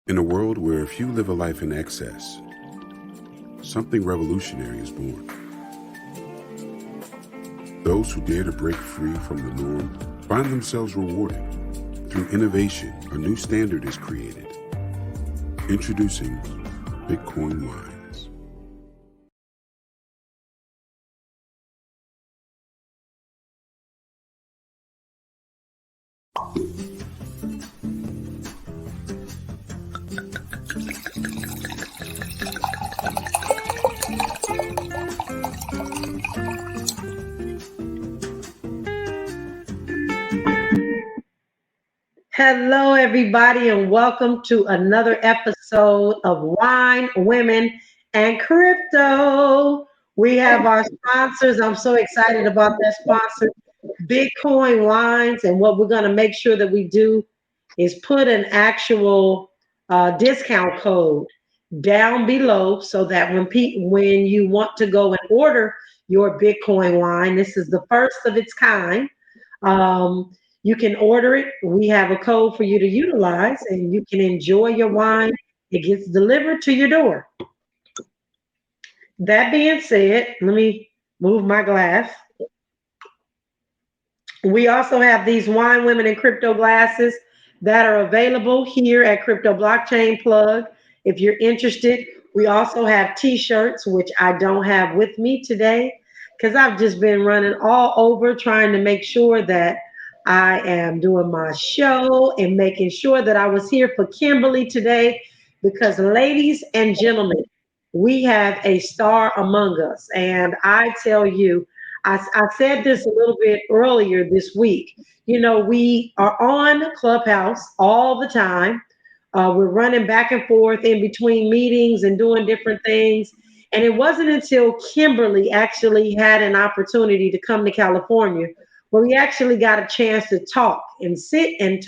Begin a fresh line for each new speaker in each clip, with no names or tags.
In a world where few live a life in excess, something revolutionary is born. Those who dare to break free from the norm find themselves rewarded. Through innovation, a new standard is created. Introducing Bitcoin Wines.
Hello, everybody, and welcome to another episode of Wine, Women, and Crypto. We have our sponsors. I'm so excited about that sponsor, Bitcoin Wines. And what we're going to make sure that we do is put an actual discount code down below so that when you want to go and order your Bitcoin wine, this is the first of its kind. Um, you can order it. We have a code for you to utilize, and you can enjoy your wine. It gets delivered to your door. That being said, let me move my glass. We also have these Wine, Women, and Crypto glasses that are available here at Crypto Blockchain Plug. If you're interested, we also have t-shirts, which I don't have with me today because I've just been running all over trying to make sure that I am doing my show and making sure that I was here for Kimberly today because, ladies and gentlemen, we have a star among us. And I tell you, I said this a little bit earlier this week. You know, we are on Clubhouse all the time. We're running back and forth in between meetings and doing different things. And it wasn't until Kimberly actually had an opportunity to come to California where we actually got a chance to talk and sit and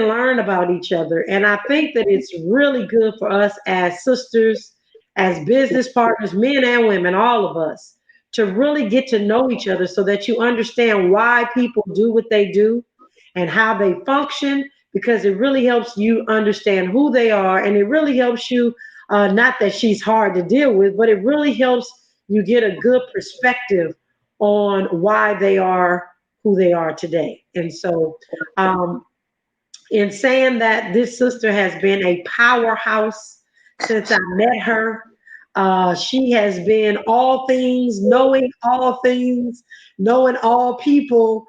learn about each other. And I think that it's really good for us as sisters, as business partners, men and women, all of us, to really get to know each other so that you understand why people do what they do and how they function, because it really helps you understand who they are. And it really helps you, not that she's hard to deal with, but it really helps you get a good perspective on why they are who they are today. And so, in saying that, this sister has been a powerhouse since I met her. She has been all things, knowing all people.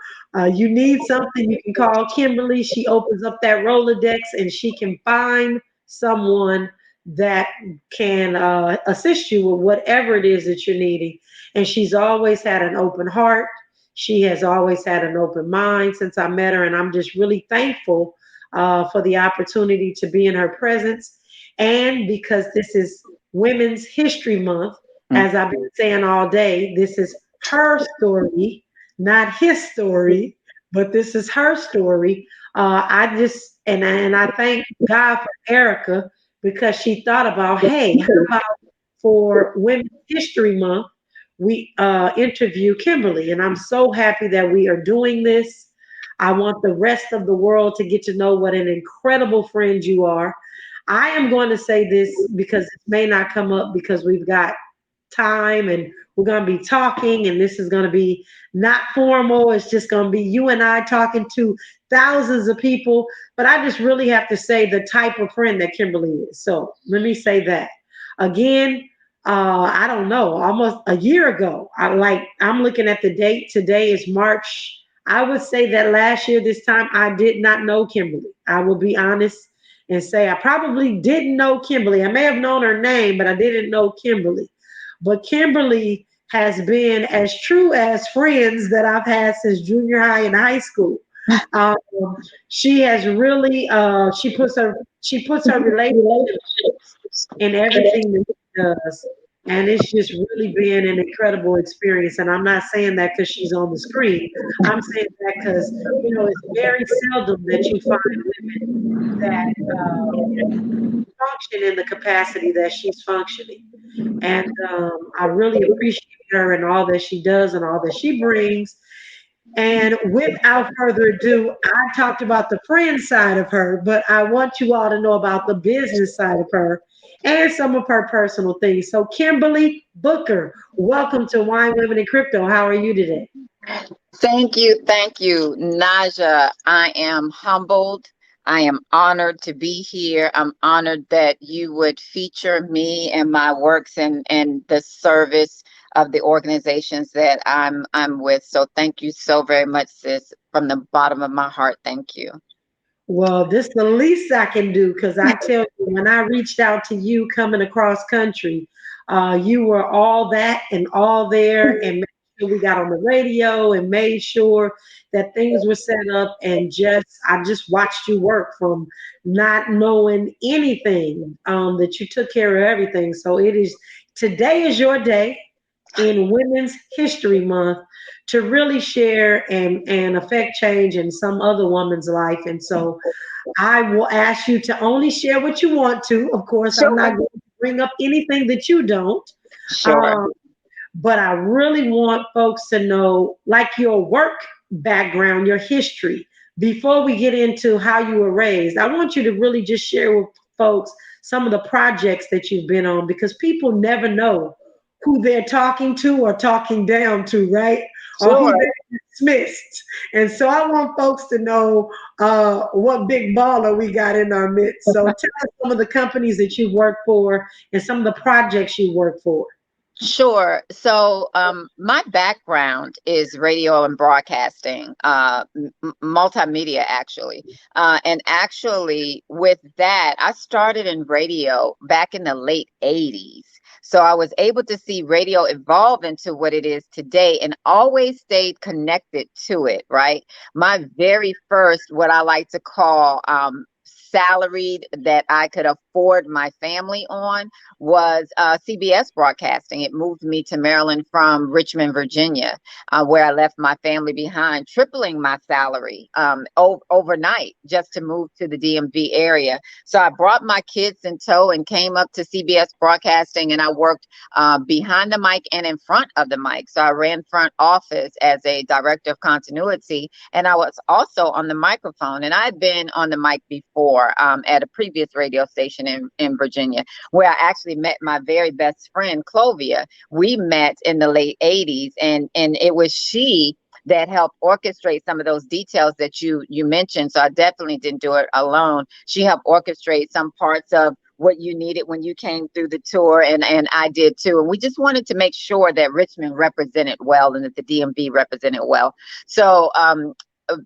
You need something, you can call Kimberly. She opens up that Rolodex and she can find someone that can assist you with whatever it is that you're needing. And she's always had an open heart. She has always had an open mind since I met her. And I'm just really thankful for the opportunity to be in her presence. And because this is Women's History Month, as I've been saying all day, this is her story, not his story, but this is her story. I thank God for Erica because she thought about, hey, how about for Women's History Month, we interview Kimberly. And I'm so happy that we are doing this. I want the rest of the world to get to know what an incredible friend you are. I am going to say this because it may not come up because we've got time and we're going to be talking, and this is going to be not formal. It's just going to be you and I talking to thousands of people. But I just really have to say the type of friend that Kimberly is. So let me say that again. I don't know, almost a year ago. I'm looking at the date. Today is March. I would say that last year, this time, I did not know Kimberly. I will be honest and say I probably didn't know Kimberly. I may have known her name, but I didn't know Kimberly. But Kimberly has been as true as friends that I've had since junior high and high school. Um, she has really she puts her relationship in everything that she does. And it's just really been an incredible experience. And I'm not saying that because she's on the screen. I'm saying that because, it's very seldom that you find women that function in the capacity that she's functioning. And I really appreciate her and all that she does and all that she brings. And without further ado, I talked about the friend side of her, but I want you all to know about the business side of her and some of her personal things. So, Kimberly Booker, welcome to Wine, Women, and Crypto. How are you today?
Thank you, Najah. I am humbled. I am honored to be here. I'm honored that you would feature me and my works and the service of the organizations that I'm with. So thank you so very much, sis. From the bottom of my heart, thank you.
Well, this is the least I can do because I tell you, when I reached out to you coming across country, you were all that and all there, and made sure we got on the radio and made sure that things were set up. And I just watched you work from not knowing anything, that you took care of everything. So today is your day in Women's History Month to really share and affect change in some other woman's life. And so I will ask you to only share what you want to. Of course, I'm not
Sure.
going to bring up anything that you don't.
Sure.
Um, but I really want folks to know, like, your work background, your history, before we get into how you were raised. I want you to really just share with folks some of the projects that you've been on because people never know who they're talking to or talking down to, right? Or who
Sure.
they're dismissed. And so I want folks to know what big baller we got in our midst. So tell us some of the companies that you work for and some of the projects you work for.
Sure. So, my background is radio and broadcasting, multimedia, actually. And actually, with that, I started in radio back in the late 80s. So, I was able to see radio evolve into what it is today and always stayed connected to it, right? My very first, what I like to call, salaried that I could afford my family on was CBS Broadcasting. It moved me to Maryland from Richmond, Virginia, where I left my family behind, tripling my salary overnight just to move to the DMV area. So I brought my kids in tow and came up to CBS Broadcasting, and I worked behind the mic and in front of the mic. So I ran front office as a director of continuity, and I was also on the microphone. And I had been on the mic before at a previous radio station in Virginia, where I actually met my very best friend, Clovia. We met in the late 80s, and it was she that helped orchestrate some of those details that you mentioned. So I definitely didn't do it alone. She helped orchestrate some parts of what you needed when you came through the tour, and I did too. And we just wanted to make sure that Richmond represented well and that the DMV represented well. So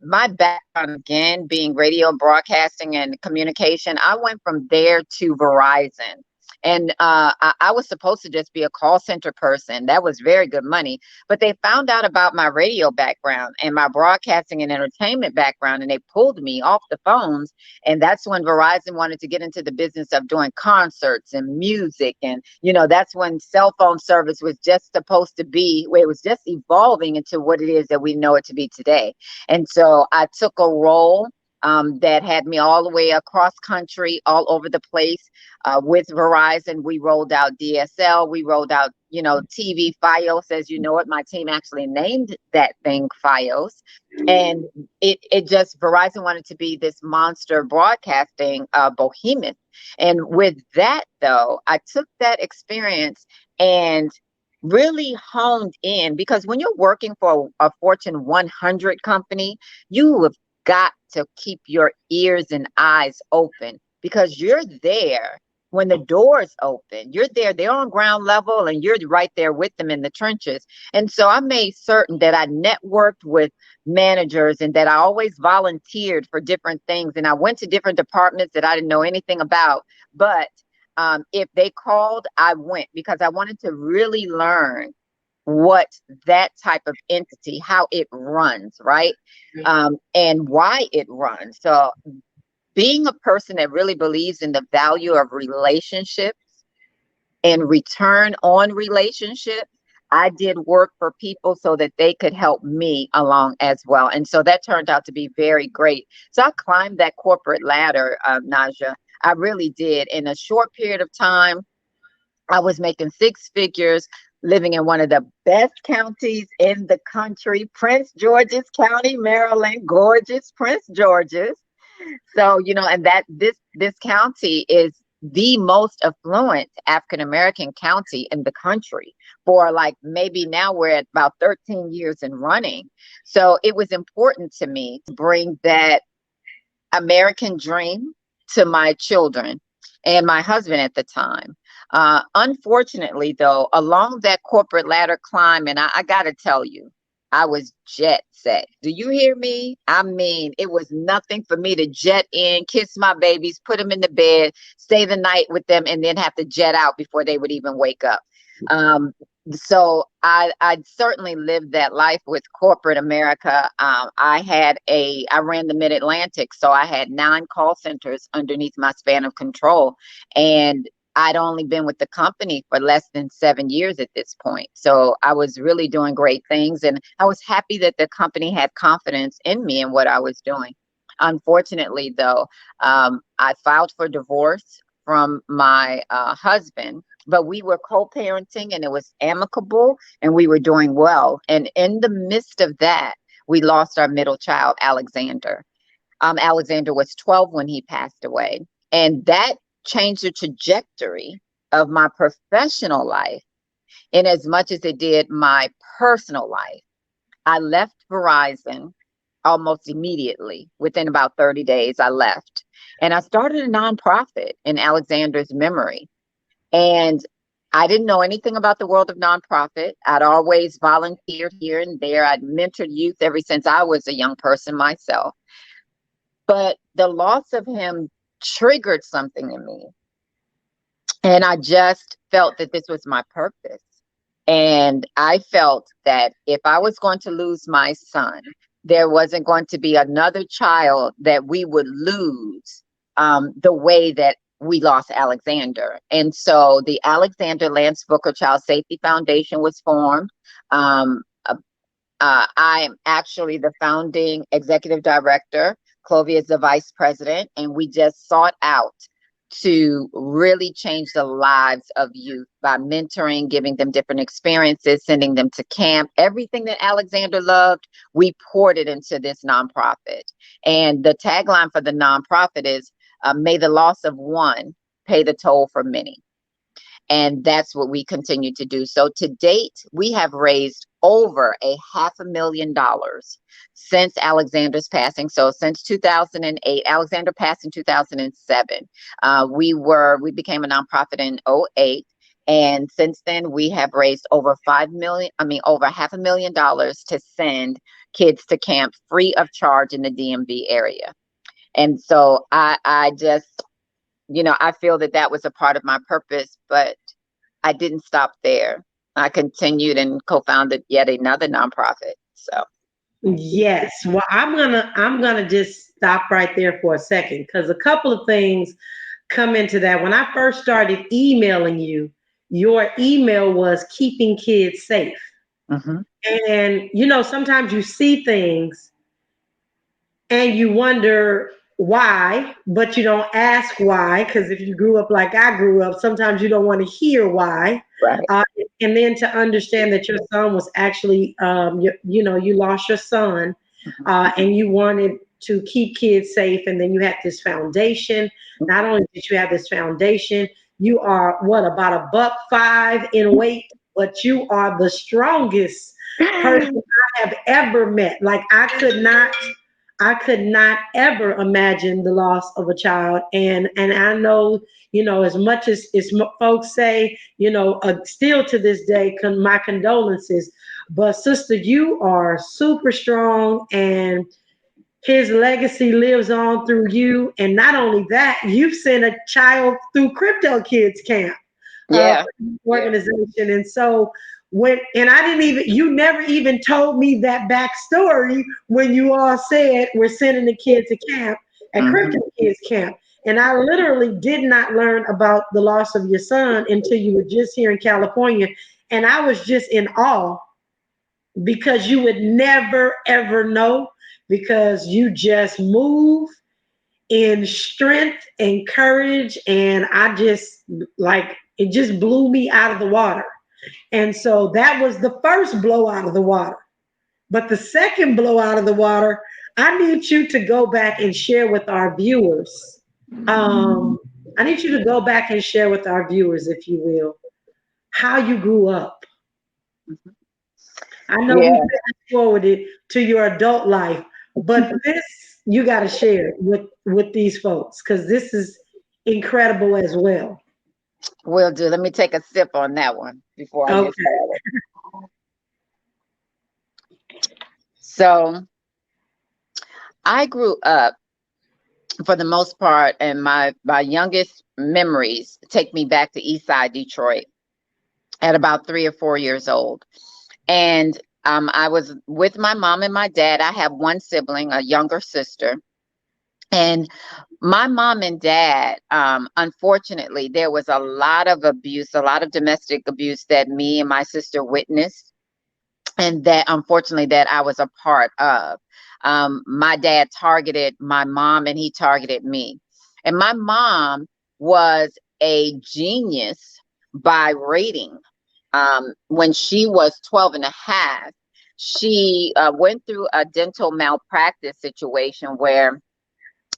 my background, again, being radio broadcasting and communication, I went from there to Verizon. And I was supposed to just be a call center person. That was very good money. But they found out about my radio background and my broadcasting and entertainment background, and they pulled me off the phones. And that's when Verizon wanted to get into the business of doing concerts and music. And, that's when cell phone service was just supposed to be, where it was just evolving into what it is that we know it to be today. And so I took a role that had me all the way across country, all over the place. With Verizon, we rolled out DSL, we rolled out, TV Fios, as you know it. My team actually named that thing Fios. And it just, Verizon wanted to be this monster broadcasting behemoth. And with that, though, I took that experience and really honed in, because when you're working for a Fortune 100 company, you have got to keep your ears and eyes open, because you're there when the doors open. You're there, they're on ground level, and you're right there with them in the trenches. And so I made certain that I networked with managers and that I always volunteered for different things. And I went to different departments that I didn't know anything about. But if they called, I went, because I wanted to really learn what that type of entity, how it runs, right? And why it runs. So being a person that really believes in the value of relationships and return on relationships, I did work for people so that they could help me along as well. And so that turned out to be very great. So I climbed that corporate ladder, Najah. I really did. In a short period of time, I was making six figures, living in one of the best counties in the country, Prince George's County, Maryland, gorgeous Prince George's. So, and that this county is the most affluent African American county in the country for like maybe now we're at about 13 years and running. So it was important to me to bring that American dream to my children and my husband at the time. Unfortunately, though, along that corporate ladder climb, and I got to tell you, I was jet set. Do you hear me? I mean, it was nothing for me to jet in, kiss my babies, put them in the bed, stay the night with them, and then have to jet out before they would even wake up. So I certainly lived that life with corporate America. I ran the Mid-Atlantic, so I had 9 call centers underneath my span of control. And I'd only been with the company for less than 7 years at this point. So I was really doing great things. And I was happy that the company had confidence in me and what I was doing. Unfortunately, though, I filed for divorce from my husband, but we were co-parenting and it was amicable and we were doing well. And in the midst of that, we lost our middle child, Alexander. Alexander was 12 when he passed away. And that changed the trajectory of my professional life in as much as it did my personal life. I left Verizon almost immediately. Within about 30 days, I left. And I started a nonprofit in Alexander's memory. And I didn't know anything about the world of nonprofit. I'd always volunteered here and there. I'd mentored youth ever since I was a young person myself. But the loss of him triggered something in me. And I just felt that this was my purpose. And I felt that if I was going to lose my son, there wasn't going to be another child that we would lose the way that we lost Alexander. And so the Alexander Lance Booker Child Safety Foundation was formed. I am actually the founding executive director. Clovia is the vice president, and we just sought out to really change the lives of youth by mentoring, giving them different experiences, sending them to camp. Everything that Alexander loved, we poured it into this nonprofit. And the tagline for the nonprofit is, may the loss of one pay the toll for many. And that's what we continue to do. So to date, we have raised over $500,000 since Alexander's passing. So since 2008, Alexander passed in 2007. We became a nonprofit in 2008. And since then, we have raised over $500,000 to send kids to camp free of charge in the DMV area. And so I just, I feel that was a part of my purpose, but I didn't stop there. I continued and co-founded yet another nonprofit. So.
Yes. Well, I'm gonna just stop right there for a second because a couple of things come into that. When I first started emailing you, your email was keeping kids safe. Mm-hmm. And sometimes you see things and you wonder why, but you don't ask why, because if you grew up like I grew up, sometimes you don't want to hear why.
Right.
And then to understand that your son was actually, you lost your son, and you wanted to keep kids safe, and then you had this foundation. Not only did you have this foundation, you are about $105 in weight, but you are the strongest person I have ever met. Like I could not ever imagine the loss of a child. And I know, as much as folks say, still to this day, my condolences. But sister, you are super strong and his legacy lives on through you. And not only that, you've sent a child through Crypto Kids Camp organization. Yeah. And so you never even told me that backstory when you all said we're sending the kids to camp at Crypto Kids Camp. And I literally did not learn about the loss of your son until you were just here in California. And I was just in awe because you would never, ever know, because you just move in strength and courage. And I just it just blew me out of the water. And so that was the first blow out of the water. But the second blow out of the water, I need you to go back and share with our viewers. I need you to go back and share with our viewers, if you will, how you grew up. I know we
Yeah.
fast forwarded to your adult life, but this you got to share with these folks because this is incredible as well.
Will do. Let me take a sip on that one before I get
Okay.
started. So I grew up for the most part, and my youngest memories take me back to East Side Detroit at about 3 or 4 years old. And I was with my mom and my dad. I have one sibling, a younger sister. And my mom and dad, unfortunately, there was a lot of abuse, a lot of domestic abuse that me and my sister witnessed, and that unfortunately that I was a part of. My dad targeted my mom and he targeted me. And my mom was a genius by rating. When she was 12 and a half, she went through a dental malpractice situation where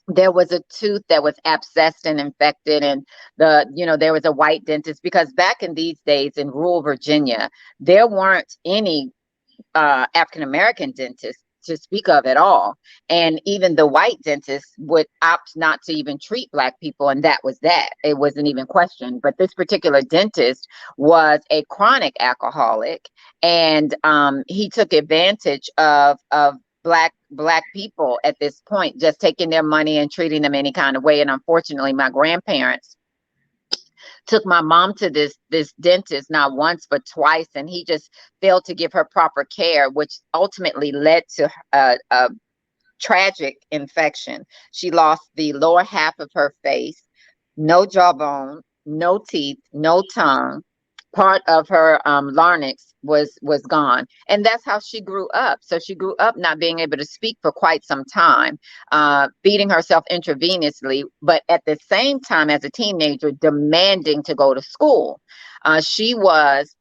there was a tooth that was abscessed and infected, and there was a white dentist, because back in these days in rural Virginia there weren't any African American dentists to speak of at all, and even the white dentists would opt not to even treat Black people, and that was that. It wasn't even questioned. But this particular dentist was a chronic alcoholic, and he took advantage of black people at this point, just taking their money and treating them any kind of way. And unfortunately, my grandparents took my mom to this dentist not once but twice, and he just failed to give her proper care, which ultimately led to a tragic infection. She lost the lower half of her face, no jawbone, no teeth, no tongue. Part of her larynx was gone, and that's how she grew up. So she grew up not being able to speak for quite some time, feeding herself intravenously, but at the same time, as a teenager, demanding to go to school. She was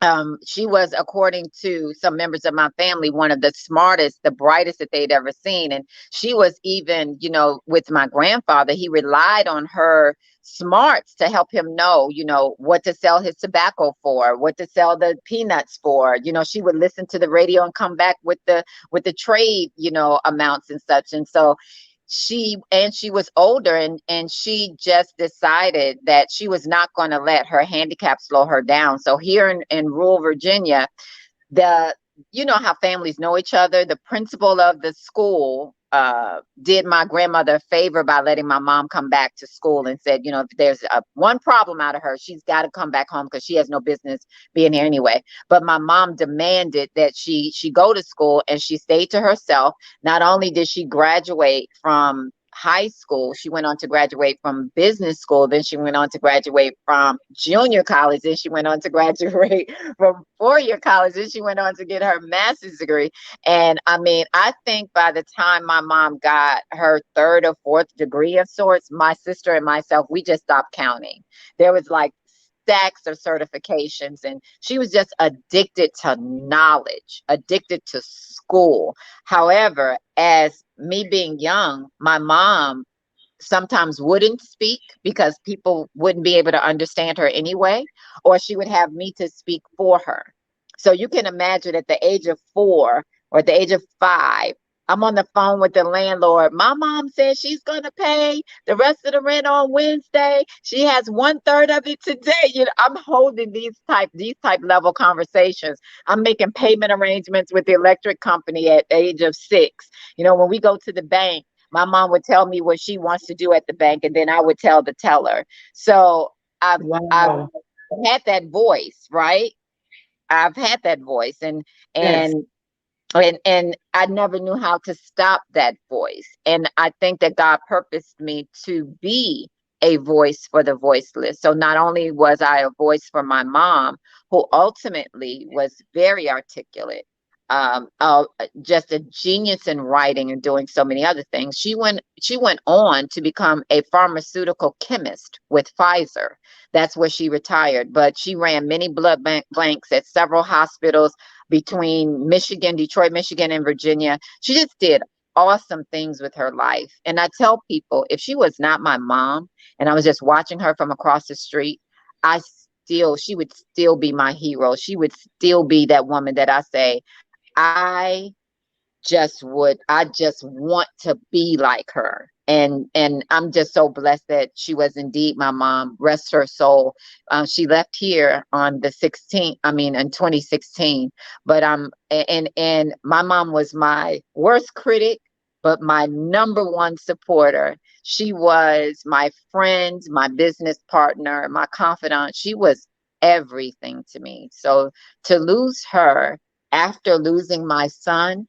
according to some members of my family, one of the smartest, the brightest that they'd ever seen. And she was even, with my grandfather, he relied on her smarts to help him know, what to sell his tobacco for, what to sell the peanuts for. She would listen to the radio and come back with the trade, amounts and such. And so she was older, and she just decided that she was not going to let her handicap slow her down. So here in rural Virginia, how families know each other. The principal of the school did my grandmother a favor by letting my mom come back to school, and said, if there's one problem out of her, she's got to come back home because she has no business being here anyway. But my mom demanded that she go to school, and she stayed to herself. Not only did she graduate from high school, she went on to graduate from business school, then she went on to graduate from junior college, then she went on to graduate from four-year college, then she went on to get her master's degree. And I mean, I think by the time my mom got her third or fourth degree of sorts, my sister and myself, we just stopped counting. There was like stacks of certifications, and she was just addicted to knowledge, addicted to school. However, as me being young, my mom sometimes wouldn't speak because people wouldn't be able to understand her anyway, or she would have me to speak for her. So you can imagine, at the age of 4 or at the age of 5, I'm on the phone with the landlord. My mom says she's going to pay the rest of the rent on Wednesday. She has 1/3 of it today. I'm holding these type level conversations. I'm making payment arrangements with the electric company at the age of 6. When we go to the bank, my mom would tell me what she wants to do at the bank, and then I would tell the teller. So I've had that voice, right? I've had that voice, and
Yes.
and and I never knew how to stop that voice. And I think that God purposed me to be a voice for the voiceless. So not only was I a voice for my mom, who ultimately was very articulate, just a genius in writing and doing so many other things. She went on to become a pharmaceutical chemist with Pfizer. That's where she retired. But she ran many blood banks at several hospitals between Michigan, Detroit, Michigan, and Virginia. She just did awesome things with her life. And I tell people, if she was not my mom and I was just watching her from across the street, she would still be my hero. She would still be that woman that I say, I just want to be like her. And I'm just so blessed that she was indeed my mom. Rest her soul. She left here on the 16th, in 2016. But and my mom was my worst critic, but my number one supporter. She was my friend, my business partner, my confidant. She was everything to me. So to lose her after losing my son,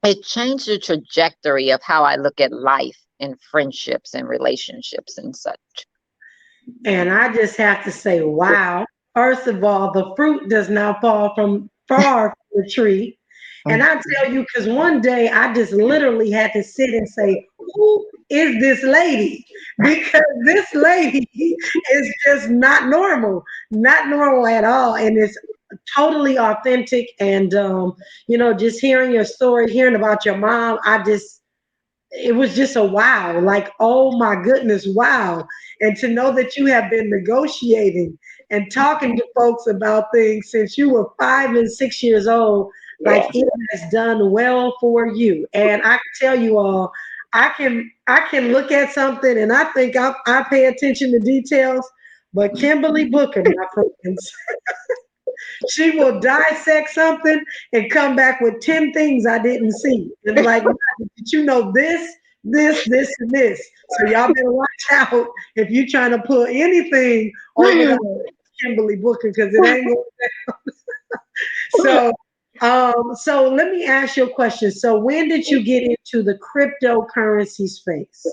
it changed the trajectory of how I look at life and friendships and relationships and such.
And I just have to say, wow. First of all, the fruit does not fall from far from the tree. And I tell you, because one day I just literally had to sit and say, who is this lady? Because this lady is just not normal at all. And it's totally authentic. And, just hearing your story, hearing about your mom, it was just a wow, like, oh my goodness, wow. And to know that you have been negotiating and talking to folks about things since you were 5 and 6 years old, like it has done well for you. And I can tell you all, I can look at something and I think I pay attention to details, but Kimberly Booker, my friends, she will dissect something and come back with 10 things I didn't see. And like, did you know this, and this? So y'all better watch out if you're trying to put anything over the Kimberly Booker, because it ain't going down. So let me ask you a question. So when did you get into the cryptocurrency space?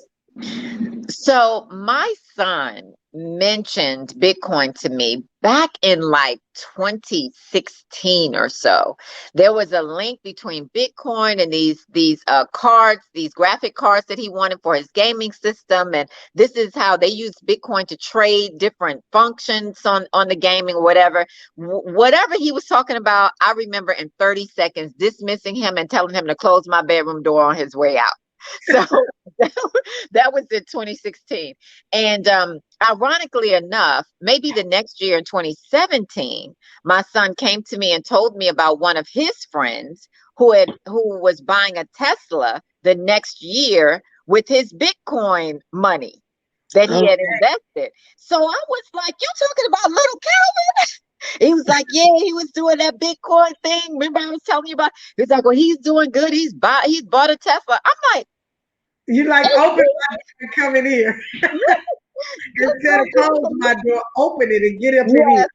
So my son mentioned Bitcoin to me back in like 2016 or so. There was a link between Bitcoin and these cards, these graphic cards that he wanted for his gaming system. And this is how they use Bitcoin to trade different functions on the gaming or whatever. Whatever he was talking about, I remember in 30 seconds dismissing him and telling him to close my bedroom door on his way out. So that was in 2016. And ironically enough, maybe the next year in 2017, my son came to me and told me about one of his friends who was buying a Tesla the next year with his Bitcoin money that he had invested. So I was like, you talking about little Calvin? He was like, yeah, he was doing that Bitcoin thing. Remember I was telling you about? He was like, well, he's doing good. He's bought a Tesla. I'm like,
you like open my door and come in here. Instead of close my door, open it and get up in here.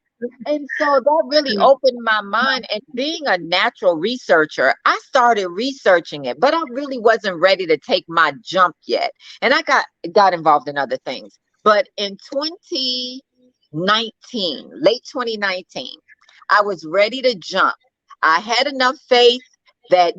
And so that really opened my mind. And being a natural researcher, I started researching it, but I really wasn't ready to take my jump yet. And I got involved in other things. But in 2019, late 2019, I was ready to jump. I had enough faith that,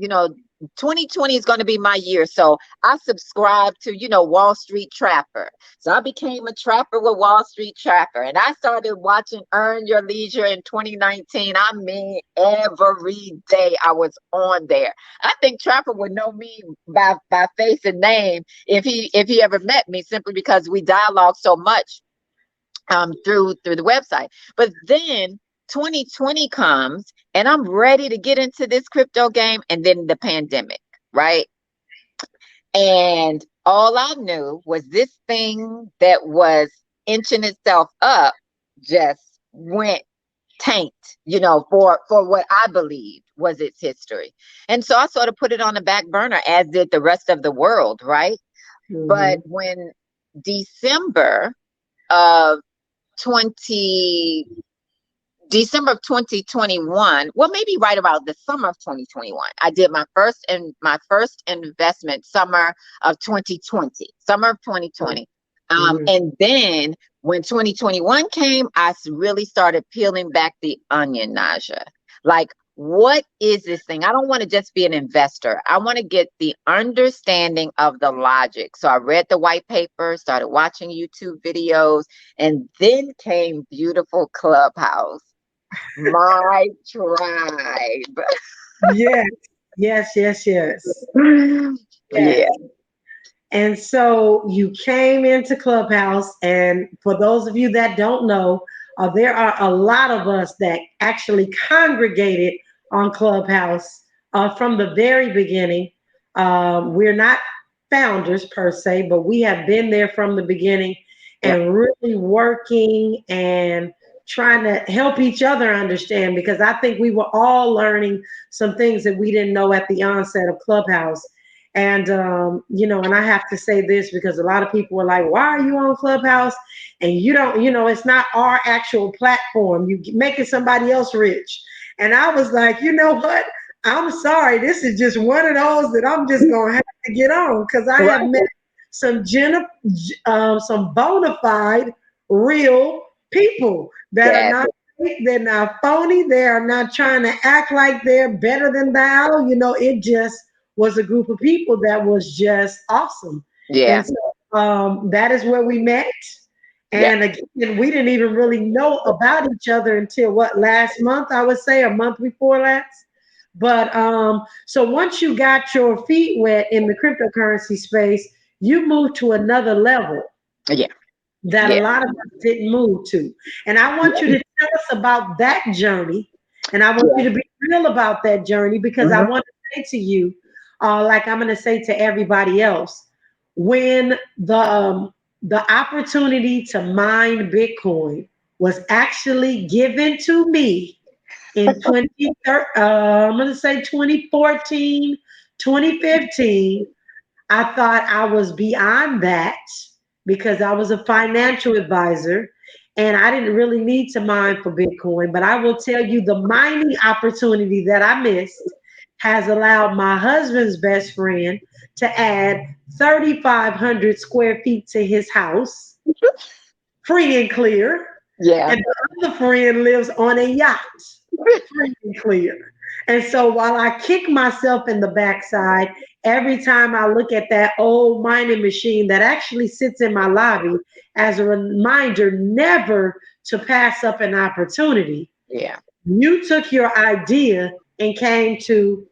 2020 is going to be my year. So I subscribed to, Wall Street Trapper. So I became a trapper with Wall Street Trapper. And I started watching Earn Your Leisure in 2019. I mean, every day I was on there. I think Trapper would know me by face and name if he ever met me, simply because we dialogue so much through the website. But then 2020 comes and I'm ready to get into this crypto game, and then the pandemic, right? And all I knew was this thing that was inching itself up just went tanked, for what I believed was its history. And so I sort of put it on the back burner, as did the rest of the world, right? Mm-hmm. But when December of 2021, well, maybe right about the summer of 2021, I did my first investment summer of 2020. And then when 2021 came, I really started peeling back the onion, Najah. Like, what is this thing? I don't want to just be an investor. I want to get the understanding of the logic. So I read the white paper, started watching YouTube videos, and then came beautiful Clubhouse, my tribe.
Yes, yes, yes, yes.
Yeah.
Yes. And so you came into Clubhouse, and for those of you that don't know, there are a lot of us that actually congregated on Clubhouse from the very beginning. We're not founders per se, but we have been there from the beginning
Yep.
and really working and trying to help each other understand, because I think we were all learning some things that we didn't know at the onset of Clubhouse. And and I have to say this because a lot of people are like, "Why are you on Clubhouse?" And you don't, it's not our actual platform. You making somebody else rich. And I was like, you know what? I'm sorry. This is just one of those that I'm just gonna have to get on, because I have
Right.
met some bona fide, real people that are
Yes.
not fake, they're not phony, they are not trying to act like they're better than thou. It just was a group of people that was just awesome.
Yeah.
And so that is where we met.
Yep.
And again, we didn't even really know about each other until last month, I would say, a month before last. But so once you got your feet wet in the cryptocurrency space, you moved to another level
Yeah.
that a
Yeah.
lot of us didn't move to. And I want you
Yeah.
to tell us about that journey. And I want you
Yeah.
to be real about that journey, because I
Mhm.
want to say to you, like I'm going to say to everybody else, when the opportunity to mine Bitcoin was actually given to me in I'm going to say 2014, 2015, I thought I was beyond that because I was a financial advisor and I didn't really need to mine for Bitcoin. But I will tell you, the mining opportunity that I missed has allowed my husband's best friend to add 3,500 square feet to his house, free and clear.
Yeah.
And the other friend lives on a yacht, free and clear. And so while I kick myself in the backside every time I look at that old mining machine that actually sits in my lobby as a reminder never to pass up an opportunity,
Yeah.
you took your idea and came to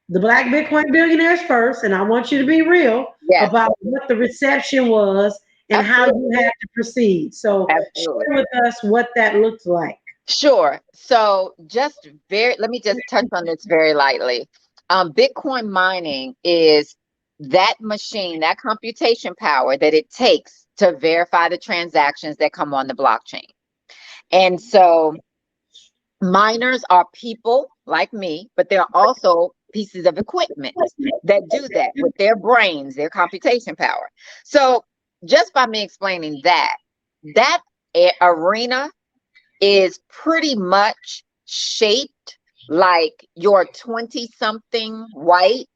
the Black Bitcoin Billionaires first. And I want you to be real
Yes.
about what the reception was and how you
Absolutely.
had to proceed. So
Absolutely.
share with us what that looked like.
Sure. So let me just touch on this very lightly. Bitcoin mining is that machine, that computation power that it takes to verify the transactions that come on the blockchain. And so miners are people like me, but they're also pieces of equipment that do that with their brains, their computation power. So just by me explaining that arena is pretty much shaped like your 20 something white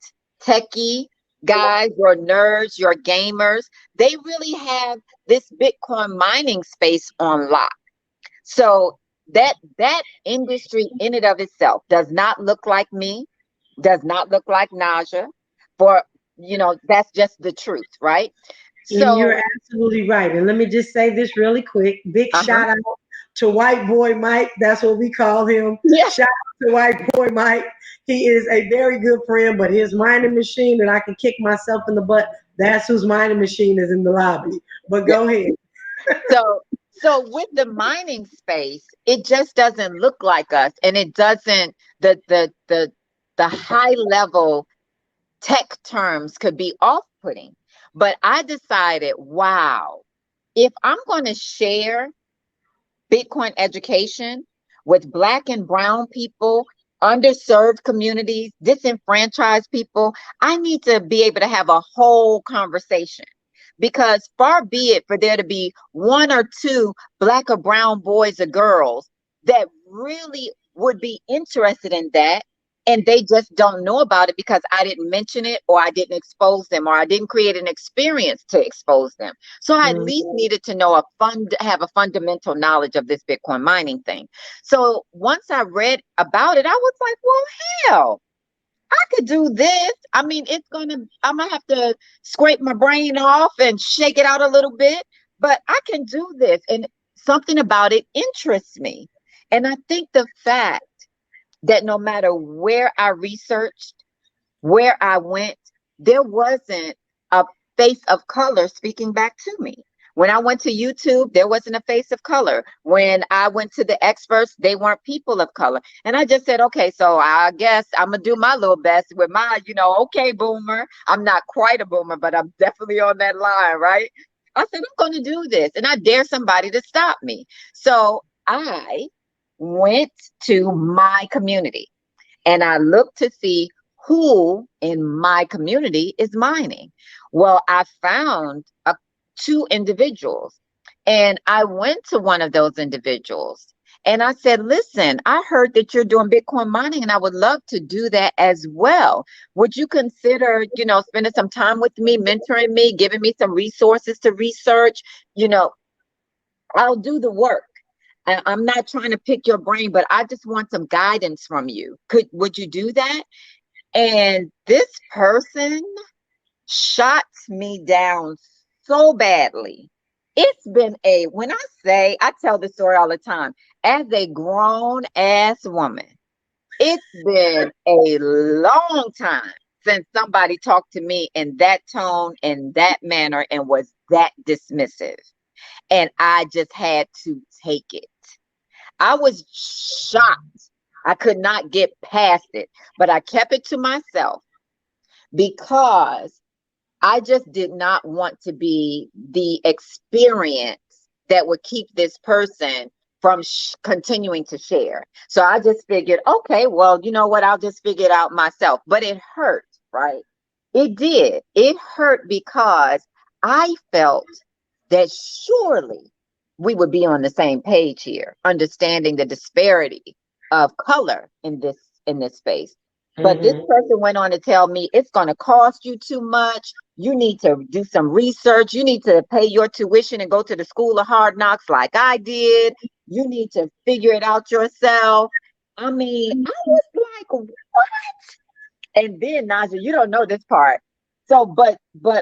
techie guys, your nerds, your gamers. They really have this Bitcoin mining space on lock. So that industry in and of itself does not look like me, does not look like Najah. For that's just the truth, right?
And you're
So
absolutely right. And let me just say this really quick. Big
uh-huh.
shout out to White Boy Mike. That's what we call him.
Yeah.
Shout out to White Boy Mike. He is a very good friend, but his mining machine that I can kick myself in the butt, that's whose mining machine is in the lobby. But
Yeah.
go ahead.
So with the mining space, it just doesn't look like us, and it doesn't the high level tech terms could be off-putting. But I decided, wow, if I'm going to share Bitcoin education with Black and Brown people, underserved communities, disenfranchised people, I need to be able to have a whole conversation. Because far be it for there to be one or two Black or brown boys or girls that really would be interested in that, And they just don't know about it because I didn't mention it, or I didn't expose them, or I didn't create an experience to expose them. So I at least needed to know have a fundamental knowledge of this Bitcoin mining thing. So once I read about it, I was like, well, hell, I could do this. I mean, I'm gonna have to scrape my brain off and shake it out a little bit, but I can do this. And something about it interests me. And I think the fact that no matter where I researched, where I went, there wasn't a face of color speaking back to me. When I went to YouTube, there wasn't a face of color. When I went to the experts, they weren't people of color. And I just said, okay, so I guess I'm going to do my little best with my, okay, boomer. I'm not quite a boomer, but I'm definitely on that line, right? I said, I'm going to do this. And I dare somebody to stop me. So I went to my community and I looked to see who in my community is mining. Well, I found two individuals, and I went to one of those individuals and I said, listen, I heard that you're doing Bitcoin mining and I would love to do that as well. Would you consider, spending some time with me, mentoring me, giving me some resources to research? I'll do the work. I'm not trying to pick your brain, but I just want some guidance from you. Would you do that? And this person shot me down so badly. It's been when I tell this story all the time, as a grown ass woman, it's been a long time since somebody talked to me in that tone, in that manner, and was that dismissive. And I just had to take it. I was shocked. I could not get past it, but I kept it to myself because I just did not want to be the experience that would keep this person from continuing to share. So I just figured, okay, well, you know what? I'll just figure it out myself. But it hurt, right? It did. It hurt because I felt that surely we would be on the same page here, understanding the disparity of color in this space. But this person went on to tell me it's going to cost you too much. You need to do some research. You need to pay your tuition and go to the school of hard knocks like I did. You need to figure it out yourself. I mean, I was like, what? And then, Najah, you don't know this part. So, but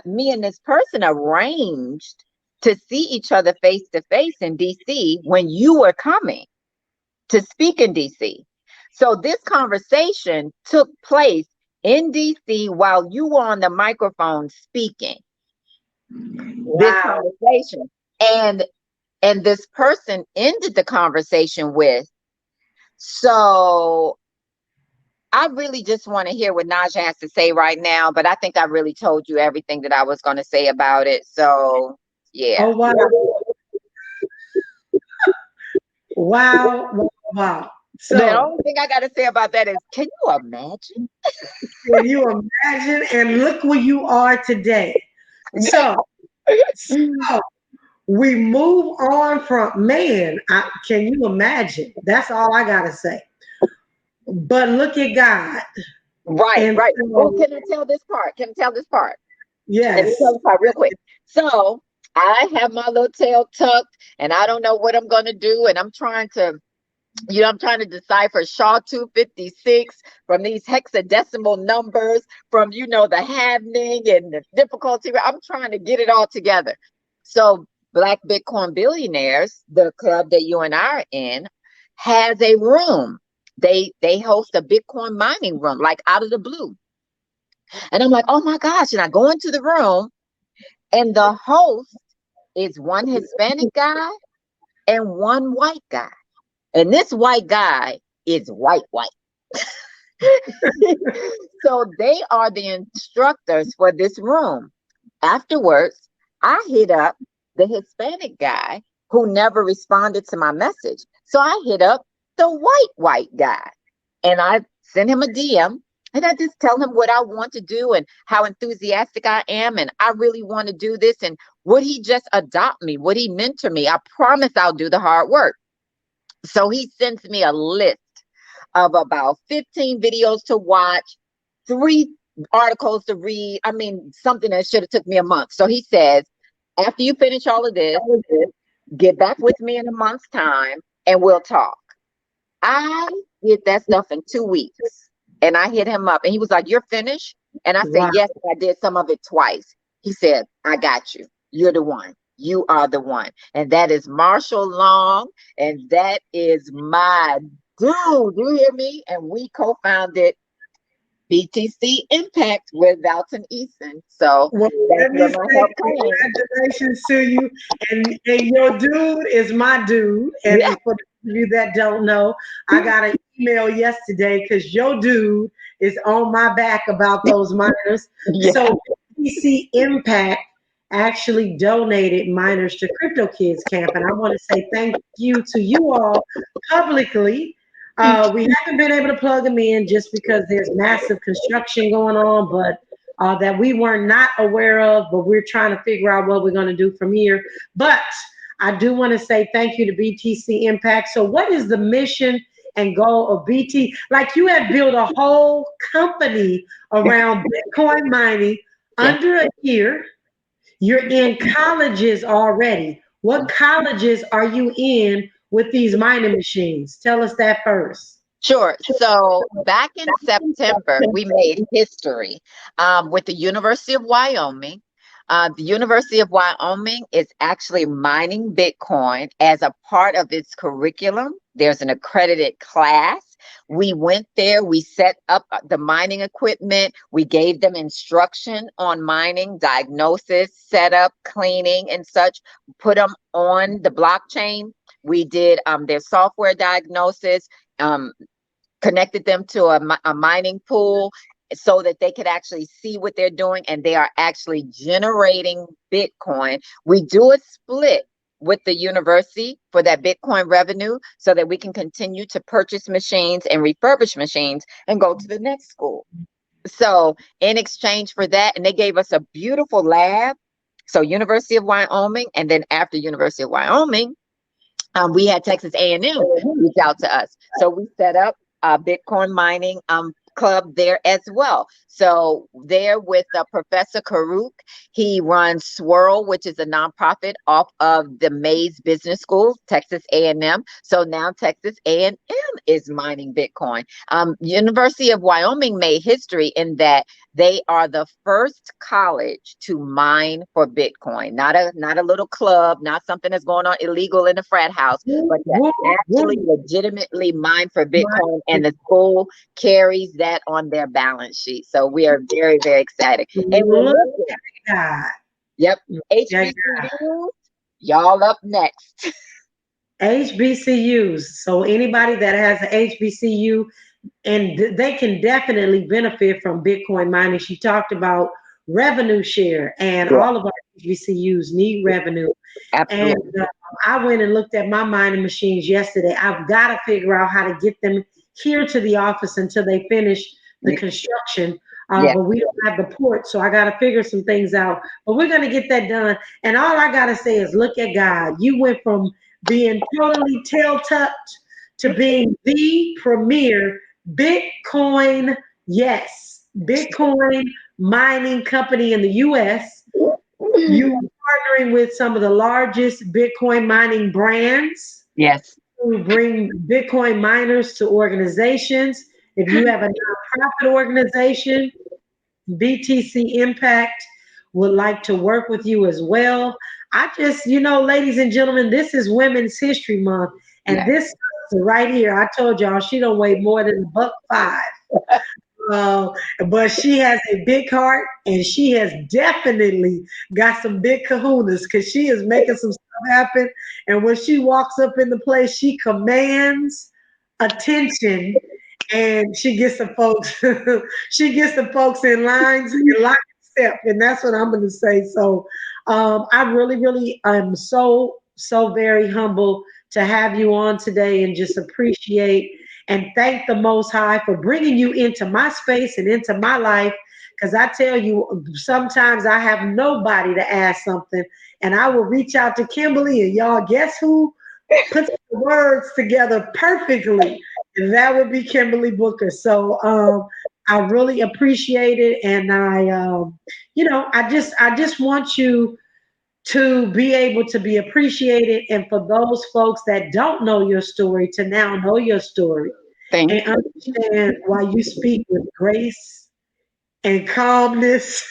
me and this person arranged to see each other face to face in DC when you were coming to speak in DC. So this conversation took place in DC while you were on the microphone speaking. Wow. This conversation. And this person ended the conversation with, so I really just want to hear what Najah has to say right now, but I think I really told you everything that I was going to say about it. So yeah.
Oh, wow. Wow.
So the only thing I got to say about that is, can you imagine?
Can you imagine? And look where you are today. So we move on from, can you imagine? That's all I got to say. But look at God.
Right. So, can I tell this part?
Yes.
Let me tell this part real quick. So I have my little tail tucked and I don't know what I'm going to do. And I'm trying to decipher SHA-256 from these hexadecimal numbers, from, the halving and the difficulty. I'm trying to get it all together. So Black Bitcoin Billionaires, the club that you and I are in, has a room. They host a Bitcoin mining room, like out of the blue. And I'm like, oh my gosh. And I go into the room and the host is one Hispanic guy and one white guy. And this white guy is white. So they are the instructors for this room. Afterwards, I hit up the Hispanic guy who never responded to my message. So I hit up the white guy and I send him a DM and I just tell him what I want to do and how enthusiastic I am. And I really want to do this. And would he just adopt me? Would he mentor me? I promise I'll do the hard work. So he sends me a list of about 15 videos to watch, 3 articles to read. I mean, something that should have took me a month. So he says, after you finish all of this, get back with me in a month's time and we'll talk. I did that stuff in 2 weeks and I hit him up and he was like, you're finished? And I said,
Wow.
yes, I did some of it twice. He said, I got you. You're the one. You are the one. And that is Marshall Long. And that is my dude. You hear me? And we co-founded BTC Impact with Valton Eason. So
Well, let me say congratulations to you. And your dude is my dude. And
Yeah.
for those of you that don't know, I got an email yesterday because your dude is on my back about those minors.
Yeah.
So BTC Impact actually donated minors to Crypto Kids Camp. And I want to say thank you to you all publicly. We haven't been able to plug them in just because there's massive construction going on, but that we were not aware of, but we're trying to figure out what we're going to do from here. But I do want to say thank you to BTC Impact. So what is the mission and goal of BT? Like, you have built a whole company around Bitcoin mining under a year. You're in colleges already. What colleges are you in with these mining machines? Tell us that first.
Sure. So back in September, we made history with the University of Wyoming. The University of Wyoming is actually mining Bitcoin as a part of its curriculum. There's an accredited class. We went there, we set up the mining equipment, we gave them instruction on mining, diagnosis, setup, cleaning, and such, put them on the blockchain. We did their software diagnosis, connected them to a mining pool so that they could actually see what they're doing, and they are actually generating Bitcoin. We do a split with the university for that Bitcoin revenue so that we can continue to purchase machines and refurbish machines and go to the next school. So in exchange for that, and they gave us a beautiful lab. So University of Wyoming, and then after University of Wyoming, we had Texas A&M reach out to us. So we set up a Bitcoin mining club there as well. So there with Professor Karuk, he runs Swirl, which is a nonprofit off of the Mays Business School, Texas A&M. So now Texas A&M is mining Bitcoin. University of Wyoming made history in that they are the first college to mine for Bitcoin. Not a little club, not something that's going on illegal in the frat house, but to actually legitimately mine for Bitcoin, and the school carries that on their balance sheet. So we are very, very excited. And we're looking at that. Yep. HBCUs, y'all up next.
HBCUs. So anybody that has an HBCU, and they can definitely benefit from Bitcoin mining. She talked about revenue share, and all of our HBCUs need revenue. Absolutely. And I went and looked at my mining machines yesterday. I've got to figure out how to get them here to the office until they finish the construction. But we don't have the port, so I got to figure some things out. But we're going to get that done. And all I got to say is, look at God. You went from being totally tail-tucked to being the premier Bitcoin, Bitcoin mining company in the U.S. You are partnering with some of the largest Bitcoin mining brands.
Yes.
To bring Bitcoin miners to organizations. If you have a nonprofit organization, BTC Impact would like to work with you as well. I just, ladies and gentlemen, this is Women's History Month. And this right here, I told y'all she don't weigh more than $105. But she has a big heart, and she has definitely got some big kahunas because she is making some stuff happen. And when she walks up in the place, she commands attention, and she gets the folks, in lines in lockstep, and that's what I'm going to say. So I really, really, I'm so very humble to have you on today, and just appreciate and thank the Most High for bringing you into my space and into my life. Because I tell you, sometimes I have nobody to ask something, and I will reach out to Kimberly, and y'all, guess who puts the words together perfectly? That would be Kimberly Booker. So I really appreciate it, and I just want you to be able to be appreciated, and for those folks that don't know your story to now know your story
Thank
and understand why you speak with grace and calmness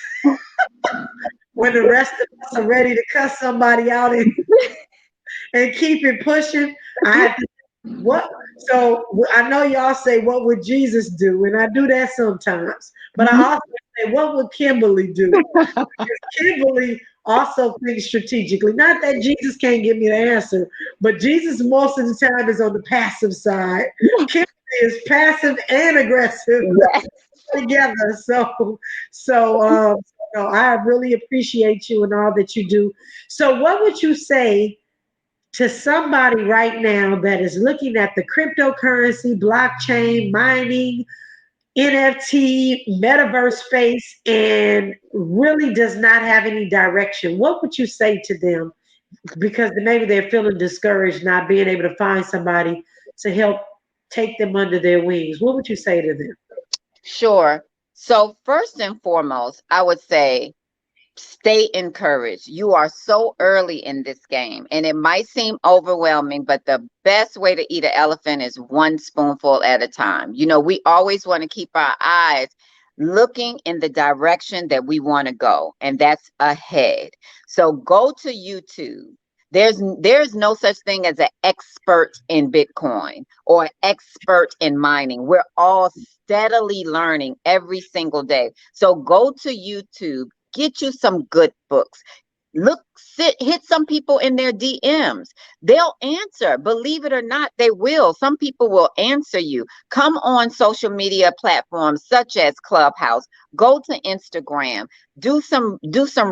when the rest of us are ready to cuss somebody out and keep it pushing. I had to what so I know y'all say what would Jesus do, and I do that sometimes, but I
you.
also say what would Kimberly do? Kimberly also thinks strategically. Not that Jesus can't give me the answer, but Jesus most of the time is on the passive side. Kimberly is passive and aggressive
Yes.
together. So no, I really appreciate you and all that you do. So what would you say to somebody right now that is looking at the cryptocurrency, blockchain, mining, NFT, metaverse space, and really does not have any direction? What would you say to them? Because maybe they're feeling discouraged, not being able to find somebody to help take them under their wings. What would you say to them?
Sure. So first and foremost, I would say stay encouraged. You are so early in this game, and it might seem overwhelming, but the best way to eat an elephant is one spoonful at a time. We always want to keep our eyes looking in the direction that we want to go, and that's ahead. So go to YouTube. There's no such thing as an expert in Bitcoin or expert in mining. We're all steadily learning every single day. So go to YouTube, get you some good books. Hit some people in their DMs. They'll answer. Believe it or not, they will. Some people will answer you. Come on social media platforms such as Clubhouse. Go to Instagram. Do some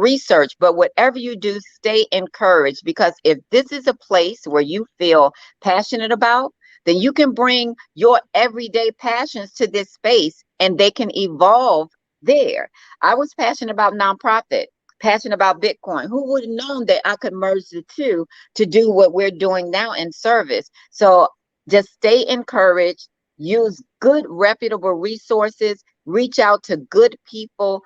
research. But whatever you do, stay encouraged, because if this is a place where you feel passionate about, then you can bring your everyday passions to this space and they can evolve there. I was passionate about nonprofit, passionate about Bitcoin. Who would have known that I could merge the two to do what we're doing now in service? So just stay encouraged, use good, reputable resources, reach out to good people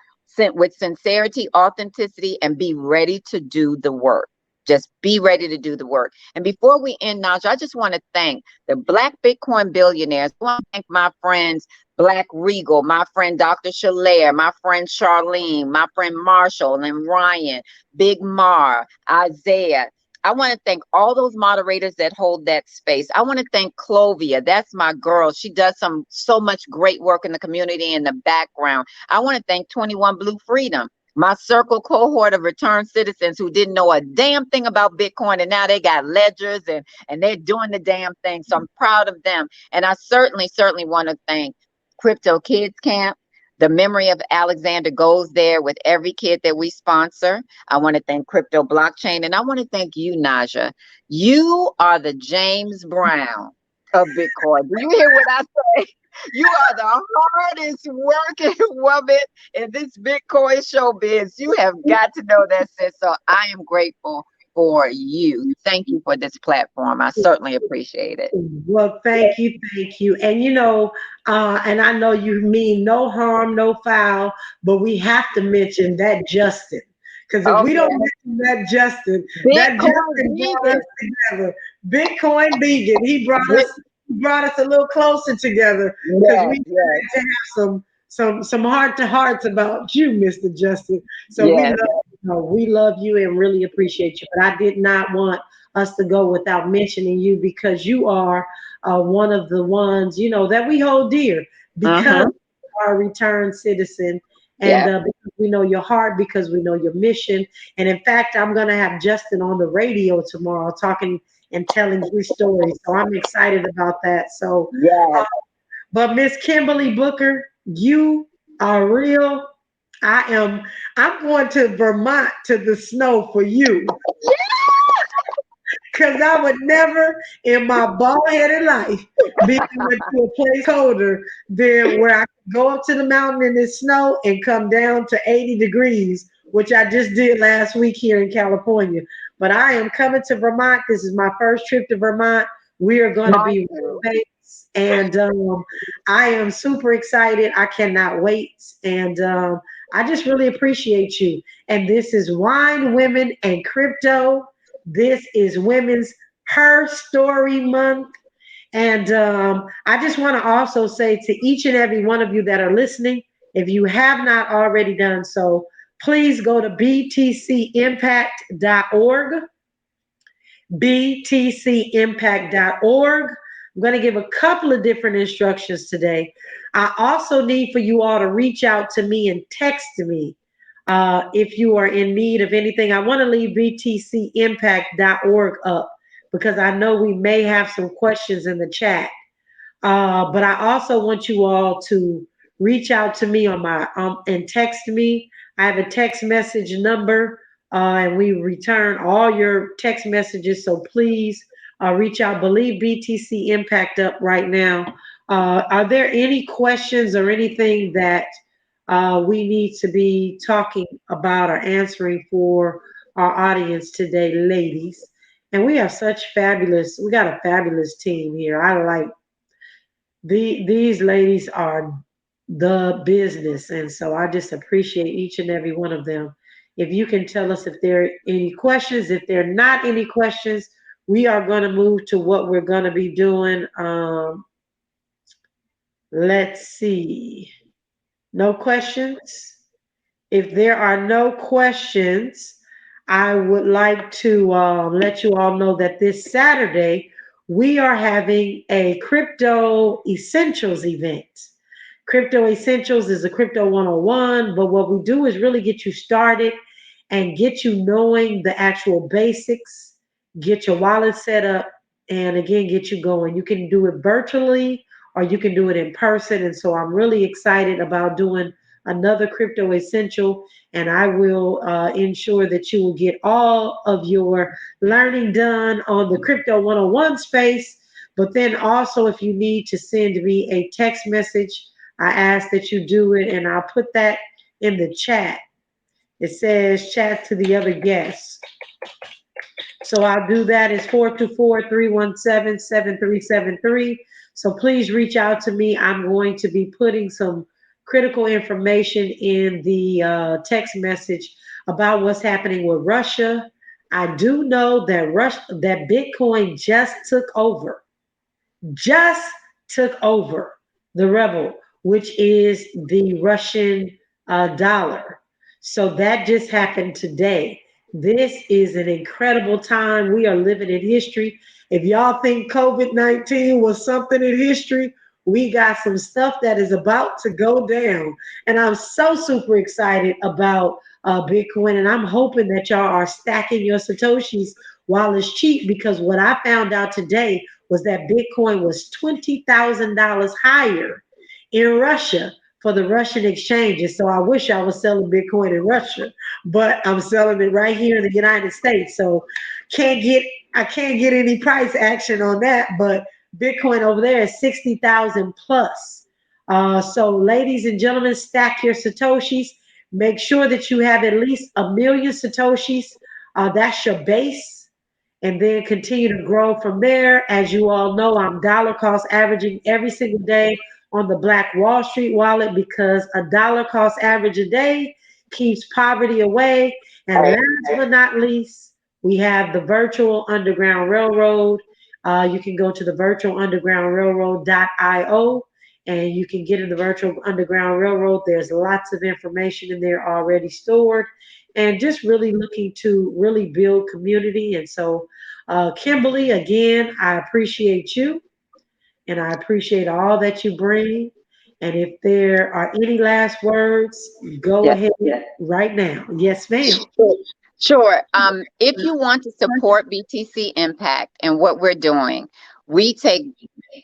with sincerity, authenticity, and be ready to do the work. Just be ready to do the work. And before we end, Najah, I just want to thank the Black Bitcoin billionaires. I want to thank my friends, Black Regal, my friend Dr. Shalair, my friend Charlene, my friend Marshall and Ryan, Big Mar, Isaiah. I want to thank all those moderators that hold that space. I want to thank Clovia. That's my girl. She does so much great work in the community in the background. I want to thank 21 Blue Freedom, my circle cohort of returned citizens who didn't know a damn thing about Bitcoin, and now they got ledgers and they're doing the damn thing. So I'm proud of them. And I certainly want to thank Crypto Kids Camp. The memory of Alexander goes there with every kid that we sponsor. I want to thank Crypto Blockchain, and I want to thank you, Najah. You are the James Brown of Bitcoin. Do you hear what I say? You are the hardest working woman in this Bitcoin showbiz. You have got to know that, sis. So I am grateful for you. Thank you for this platform. I certainly appreciate it.
Well, thank you, and and I know you mean no harm, no foul, but we have to mention that Justin, because if
Oh,
we
yeah.
don't mention that
Bitcoin
Justin brought
vegan.
us together. Bitcoin vegan, he brought us a little closer together, because
Yes,
we
yes,
had to have some heart to hearts about you, Mr. Justin. So
yes.
we love you and really appreciate you. But I did not want us to go without mentioning you, because you are one of the ones that we hold dear, because
Mm-hmm.
you are a returned citizen, and
Yeah.
because we know your heart, because we know your mission. And in fact, I'm going to have Justin on the radio tomorrow talking and telling his story. So I'm excited about that. So,
Yes.
but Miss Kimberly Booker, you are real. I'm going to Vermont to the snow for you. Because I would never in my bald-headed life be went to a place colder than where I could go up to the mountain in the snow and come down to 80 degrees, which I just did last week here in California. But I am coming to Vermont. This is my first trip to Vermont. We are going to
Mine
be
too.
And I am super excited. I cannot wait. And I just really appreciate you. And this is Wine, Women, and Crypto. This is Women's Her Story Month. And I just want to also say to each and every one of you that are listening, if you have not already done so, please go to btcimpact.org, btcimpact.org. I'm going to give a couple of different instructions today. I also need for you all to reach out to me and text me if you are in need of anything. I want to leave btcimpact.org up because I know we may have some questions in the chat. But I also want you all to reach out to me on my and text me. I have a text message number, and we return all your text messages. So please reach out. Believe BTC Impact up right now. Are there any questions or anything that we need to be talking about or answering for our audience today, ladies? And we have we got a fabulous team here. I like these ladies are the business, and so I just appreciate each and every one of them. If you can tell us if there are any questions, if there are not any questions, we are going to move to what we're going to be doing. Let's see. No questions? If there are no questions, I would like to let you all know that this Saturday we are having a Crypto Essentials event. Crypto Essentials is a Crypto 101, but what we do is really get you started and get you knowing the actual basics, get your wallet set up, and again, get you going. You can do it virtually or you can do it in person. And so I'm really excited about doing another Crypto Essential, and I will ensure that you will get all of your learning done on the Crypto 101 space. But then also, if you need to send me a text message, I ask that you do it, and I'll put that in the chat. It says chat to the other guests. So I'll do that. It's 424-317-7373. So please reach out to me. I'm going to be putting some critical information in the text message about what's happening with Russia. I do know that that Bitcoin just took over the rebel, which is the Russian dollar. So that just happened today. This is an incredible time. We are living in history. If y'all think COVID-19 was something in history, we got some stuff that is about to go down. And I'm so super excited about Bitcoin. And I'm hoping that y'all are stacking your Satoshis while it's cheap, because what I found out today was that Bitcoin was $20,000 higher in Russia for the Russian exchanges. So I wish I was selling Bitcoin in Russia, but I'm selling it right here in the United States. So I can't get any price action on that, but Bitcoin over there is 60,000 plus. So ladies and gentlemen, stack your Satoshis. Make sure that you have at least 1,000,000 Satoshis. That's your base. And then continue to grow from there. As you all know, I'm dollar cost averaging every single day on the Black Wall Street wallet, because a dollar cost average a day keeps poverty away. And last but not least, we have the virtual Underground Railroad. You can go to the virtualundergroundrailroad.io and you can get in the virtual Underground Railroad. There's lots of information in there already stored, and just really looking to really build community. And so, Kimberly, again, I appreciate you, and I appreciate all that you bring. And if there are any last words, go ahead right now. Yes, ma'am.
Sure. If you want to support BTC Impact and what we're doing, we take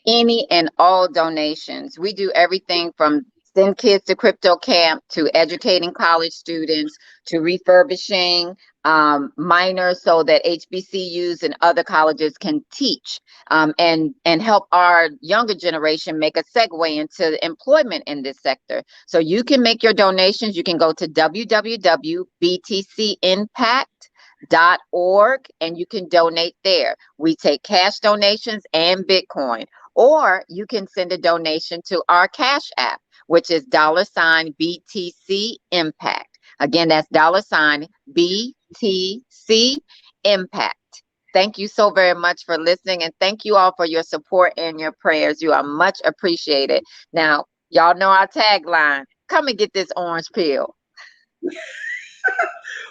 any and all donations. We do everything from send kids to crypto camp, to educating college students, to refurbishing minors so that HBCUs and other colleges can teach and help our younger generation make a segue into employment in this sector. So you can make your donations. You can go to www.btcimpact.org and you can donate there. We take cash donations and Bitcoin. or you can send a donation to our Cash App, which is $BTC Impact. Again, that's $BTC Impact. Thank you so very much for listening, and thank you all for your support and your prayers. You are much appreciated. Now, y'all know our tagline. Come and get this orange peel.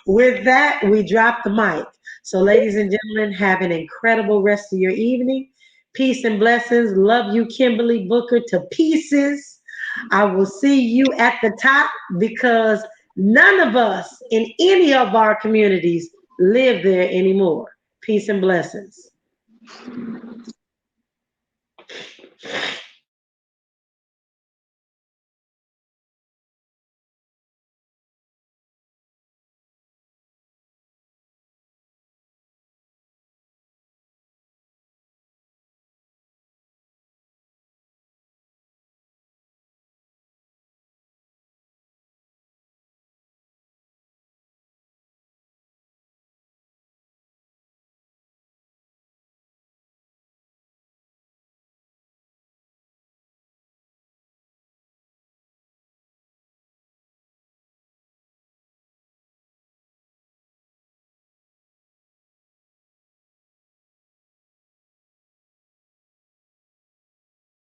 With that, we drop the mic. So, ladies and gentlemen, have an incredible rest of your evening. Peace and blessings. Love you, Kimberly Booker, to pieces. I will see you at the top because none of us in any of our communities live there anymore. Peace and blessings.